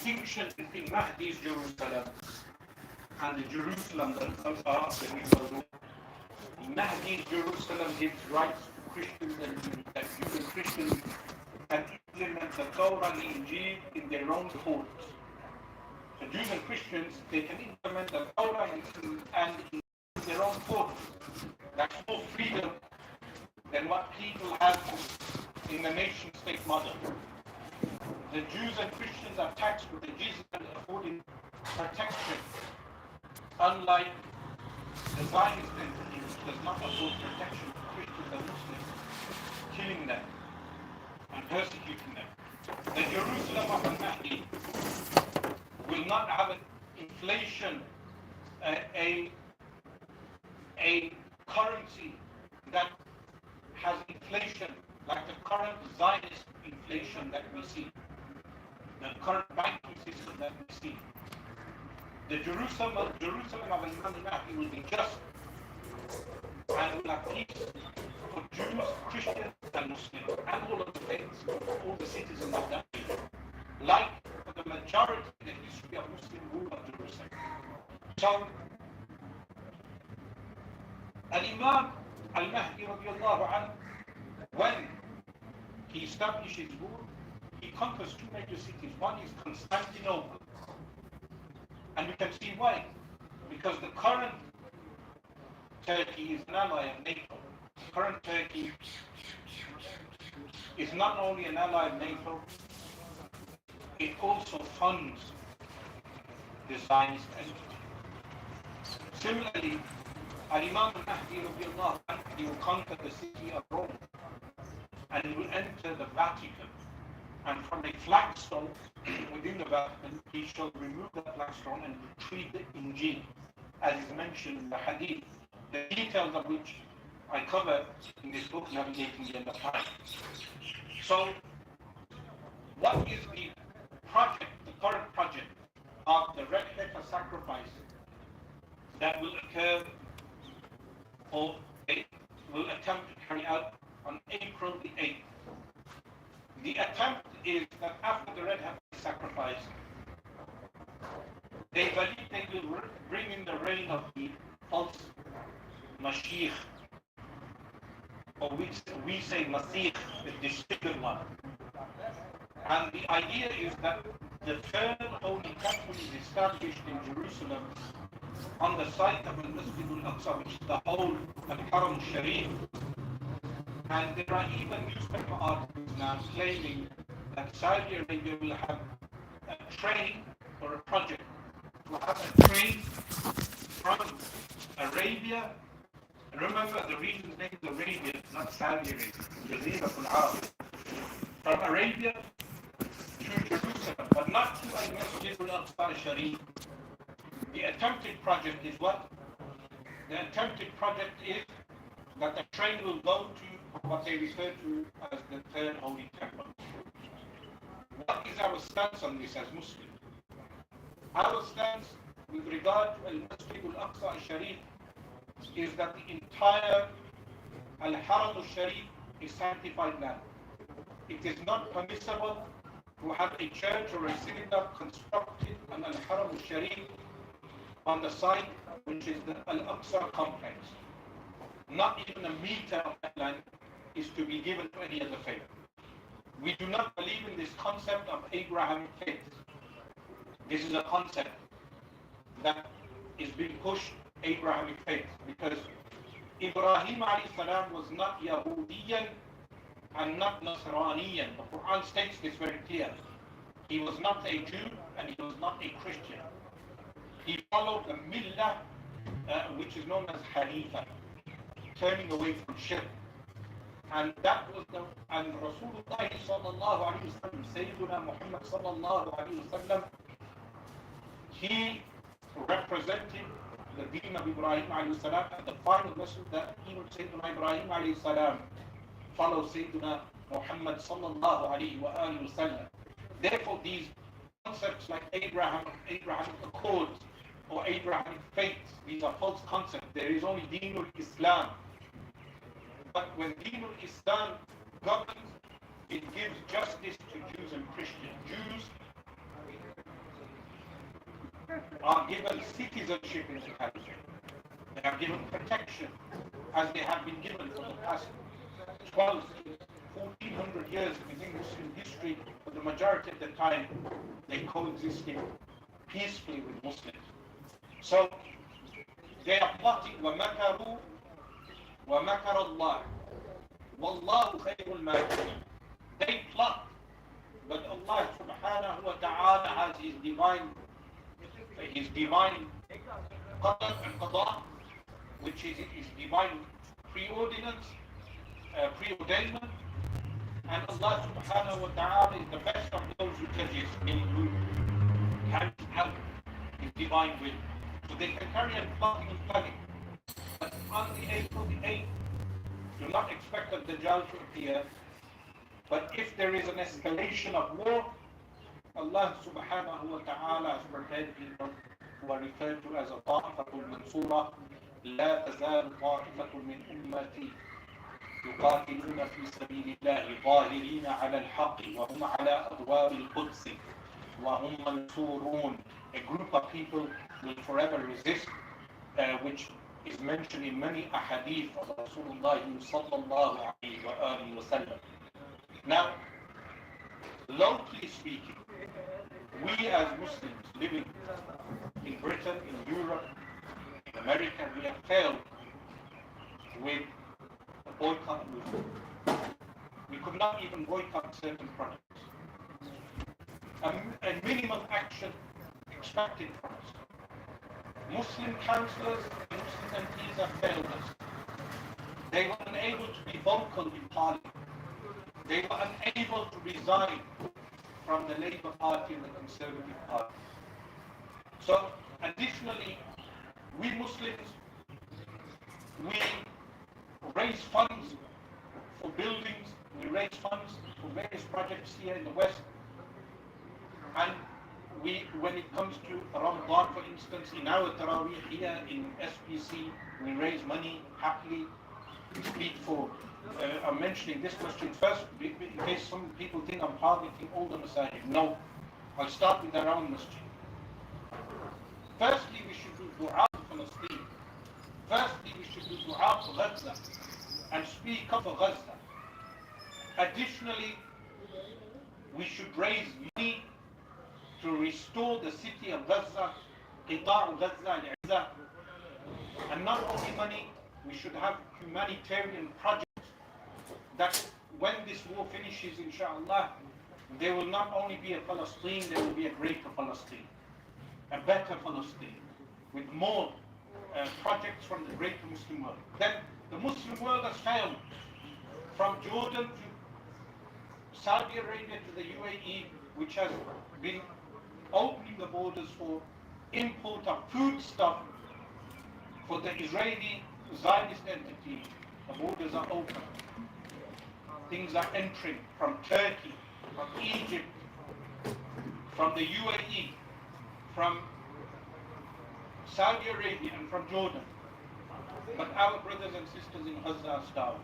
distinction between Mahdi's Jerusalem and the Jerusalem that the New World. Mahdi's Jerusalem gives rights to Christians and Jews, that Jews and Christians can implement the Torah and the Injil in their own courts. So Jews and Christians, they can implement the Torah and in their own courts. That's more freedom than what people have in the nation-state model. The Jews and Christians are taxed with the jizya affording protection, unlike the Zionist entity, which does not afford protection to Christians and Muslims, killing them and persecuting them. The Jerusalem of al-Mahdi will not have an inflation, a currency that has inflation like the current Zionist inflation that we see, the current banking system that we see. The Jerusalem of al-Mahdi will be just and will have peace for Jews, Christians, and Muslims, and all of the faiths, all the citizens of that region, like for the majority of the history of Muslim rule of Jerusalem. So, Al-Imam al-Mahdi radiallahu anhu, when he established his rule, he conquers two major cities. One is Constantinople. And we can see why. Because the current Turkey is an ally of NATO. Current Turkey is not only an ally of NATO, it also funds the Zionist entity. Similarly, Al-Imam al-Mahdi radiallahu anhu, he will conquer the city of Rome and he will enter the Vatican. And from a flagstone within the Vatican, he shall remove that flagstone and retrieve the Injil, as is mentioned in the Hadith, the details of which I cover in this book, Navigating the End of Time. So, what is the project, the current project of the red heifer sacrifice that will occur or they will attempt to carry out on April the 8th? The attempt is that after the red heifer sacrifice, they believe they will bring in the reign of the false Mashiach, or we say Masih, the disfigured one. And the idea is that the third Holy Temple is established in Jerusalem on the site of Al-Masjid al-Aqsa, which is the whole Al-Haram Sharif. And there are even newspaper articles now claiming that Saudi Arabia will have a train or a project to have a train from Arabia. Remember, the region's name is Arabia, not Saudi Arabia. Jaziratul Arab. From Arabia to Jerusalem, but not to Al-Masjid al-Aqsa Sharif. The attempted project is what? The attempted project is that the train will go to what they refer to as the third Holy Temple. What is our stance on this as Muslims? Our stance with regard to Al-Masjid al-Aqsa al-Sharif is that the entire Al-Haram al-Sharif is sanctified land. It is not permissible to have a church or a synagogue constructed on Al-Haram al-Sharif on the site which is the Al-Aqsa complex. Not even a meter of that land is to be given to any other faith. We do not believe in this concept of Abrahamic faith. This is a concept that is being pushed, Abrahamic faith, because Ibrahim alayhi salam was not Yahudiyan and not Nasraniyan. The Quran states this very clear. He was not a Jew and he was not a Christian. He followed the millah, which is known as Hanifa, turning away from shirk. And that was the, and Rasulullah sallallahu alayhi wa sallam, Sayyiduna Muhammad sallallahu alayhi wa sallam, he represented the deen of Ibrahim alayhi salam, and the final message that even Sayyiduna Ibrahim alayhi salam follows Sayyiduna Muhammad sallallahu alayhi wa sallam. Therefore, these concepts like Abrahamic Accords or Abrahamic faiths, these are false concepts. There is only Deenul Islam. But when Deenul Islam governs, it gives justice to Jews and Christians. Jews are given citizenship in the country. They are given protection as they have been given for the past 12 to 1400 years within Muslim history. For the majority of the time, they coexisted peacefully with Muslims. So they are plotting وَمَكَرُوا وَمَكَرَ اللَّهُ وَاللَّهُ خَيْرُ الْمَاكِرِينَ. They plot, but Allah subhanahu wa ta'ala has His divine qadar and qada, which is His divine preordinance, preordainment, and Allah subhanahu wa ta'ala is the best of those who judges, meaning who carries out His divine will. So they can carry on plotting and planning. But on the 8th, do not expect the Dajjal to appear. But if there is an escalation of war, Allah subhanahu wa ta'ala has prepared people who are referred to as a ta'ifatul mansura. لا تزال طائفة من أمتي يقاتلون في سبيل الله ظاهرين على الحق وهم على أبواب القدس وهم منصورون. A group of people will forever resist, which is mentioned in many ahadith of Rasulullah sallallahu alayhi wa sallam. Now, locally speaking, we as Muslims living in Britain, in Europe, in America, we have failed with the boycott movement. We could not even boycott certain products. A minimum action expected from us. Muslim councillors and Muslim MPs have failed us. They were unable to be vocal in Parliament. They were unable to resign from the Labour Party and the Conservative Party. So, additionally, we Muslims, we raise funds for buildings, we raise funds for various projects here in the West, and when it comes to Ramadan, for instance, in our Taraweeh here in SPC, we raise money happily. We speak for, I'm mentioning this question first in case some people think I'm targeting all the masajid. No, I'll start with our own masjid. Firstly, we should do dua for Palestine. Firstly, we should do dua for Gaza and speak up for Gaza. Additionally, we should raise money to restore the city of Gaza, Qita'u Gaza al-Izza. And not only money, we should have humanitarian projects that when this war finishes, inshallah, there will not only be a Palestine, there will be a greater Palestine, a better Palestine, with more projects from the greater Muslim world. Then the Muslim world has failed, from Jordan to Saudi Arabia to the UAE, which has been opening the borders for import of food stuff for the Israeli Zionist entity. The borders are open. Things are entering from Turkey, from Egypt, from the UAE, from Saudi Arabia and from Jordan. But our brothers and sisters in Gaza are starving.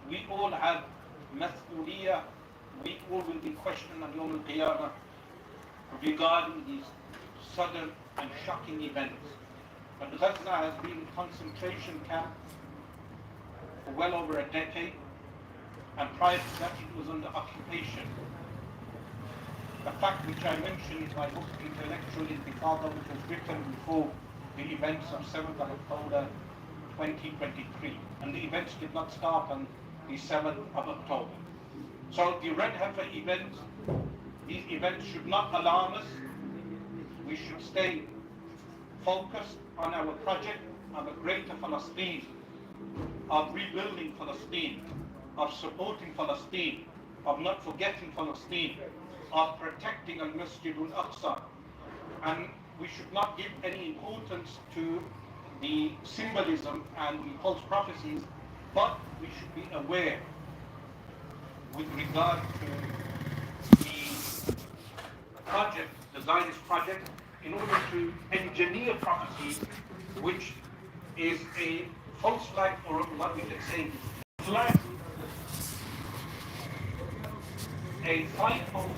We all have mas'uliyah. We all will be questioned on Yawm al-Qiyamah regarding these sudden and shocking events. But Gaza has been a concentration camp for well over a decade, and prior to that it was under occupation. The fact which I mentioned is my book Intellectual Intifada, which was written before the events of 7th of October 2023. And the events did not start on the 7th of October. So the Red Heifer events, these events should not alarm us. We should stay focused on our project of a greater Palestine, of rebuilding Palestine, of supporting Palestine, of not forgetting Palestine, of protecting Al-Masjid al-Aqsa. And we should not give any importance to the symbolism and the false prophecies, but we should be aware with regard to the project, the Zionist project, in order to engineer prophecy, which is a false flag, or what we can say, flag, a signpost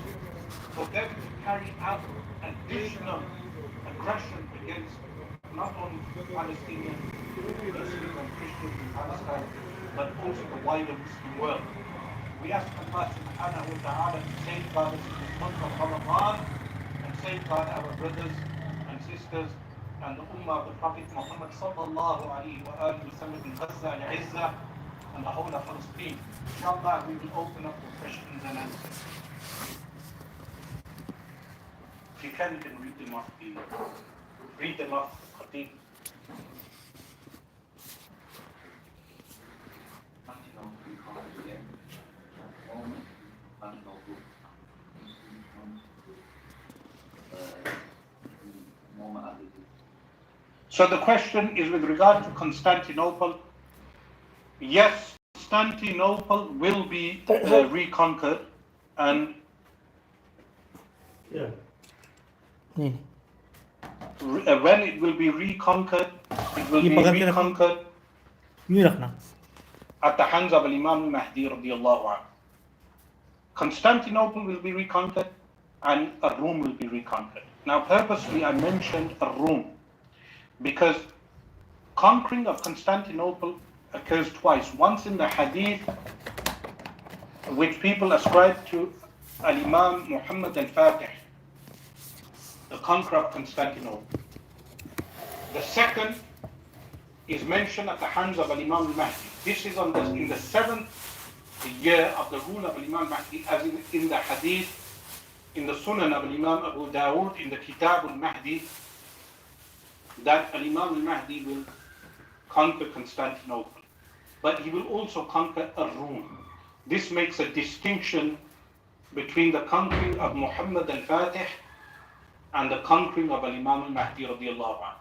for them to carry out additional aggression against not only Palestinian Muslims and Christians in Palestine, but also the wider Muslim world. We ask Allah subhanahu wa ta'ala to safeguard us in this month of Ramadan and safeguard our brothers and sisters and the Ummah of the Prophet Muhammad sallallahu alayhi wa alihi wa sallam in Gaza and Izzah and the whole of Palestine. Inshallah, we will open up for questions and answers. If you can read them off Khatib. So the question is with regard to Constantinople. Yes, Constantinople will be reconquered, and when it will be reconquered, it will be reconquered at the hands of Imam Mahdi radiallahu anhu. Constantinople will be reconquered and Rome will be reconquered. Now purposely I mentioned Rome because conquering of Constantinople occurs twice. Once in the hadith which people ascribe to Al-Imam Muhammad al-Fatih, the conqueror of Constantinople. The second is mentioned at the hands of Imam al-Mahdi. This is in the 7th year of the rule of Imam al-Mahdi, as in the hadith, in the Sunan of Imam Abu Dawood, in the Kitab al-Mahdi, that Imam al-Mahdi will conquer Constantinople. But he will also conquer Rome. This makes a distinction between the conquering of Muhammad al-Fatih and the conquering of Imam al-Mahdi radiallahu anhu.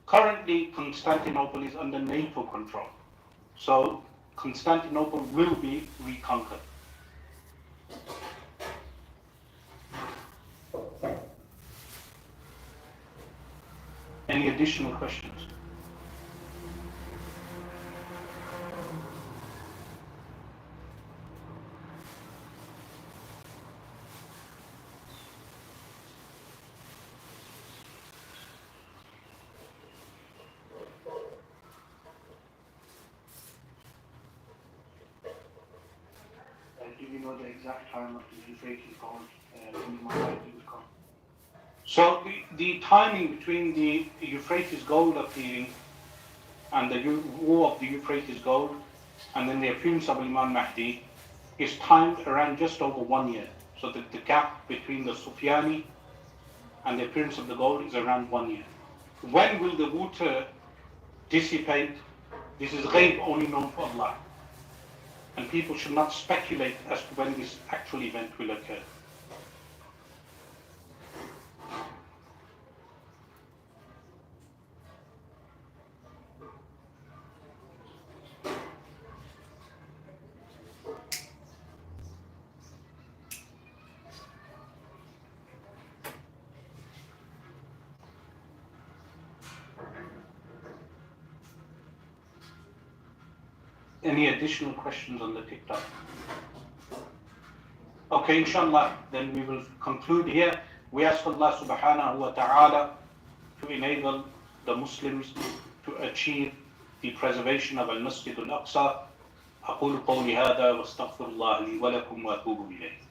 Currently, Constantinople is under NATO control. So, Constantinople will be reconquered. Any additional questions? Do you know the exact time of the Euphrates gold when Imam Mahdi will come? So the timing between the Euphrates gold appearing and the war of the Euphrates gold and then the appearance of Imam Mahdi is timed around just over 1 year. So the gap between the Sufyani and the appearance of the gold is around 1 year. When will the water dissipate? This is ghaib, only known for Allah. And people should not speculate as to when this actual event will occur. Any additional questions on the TikTok? Okay, inshallah, then we will conclude here. We ask Allah subhanahu wa ta'ala to enable the Muslims to achieve the preservation of Al-Masjid Al-Aqsa. أقول قولي هذا واستغفر الله لي ولكم وأتوب إليه.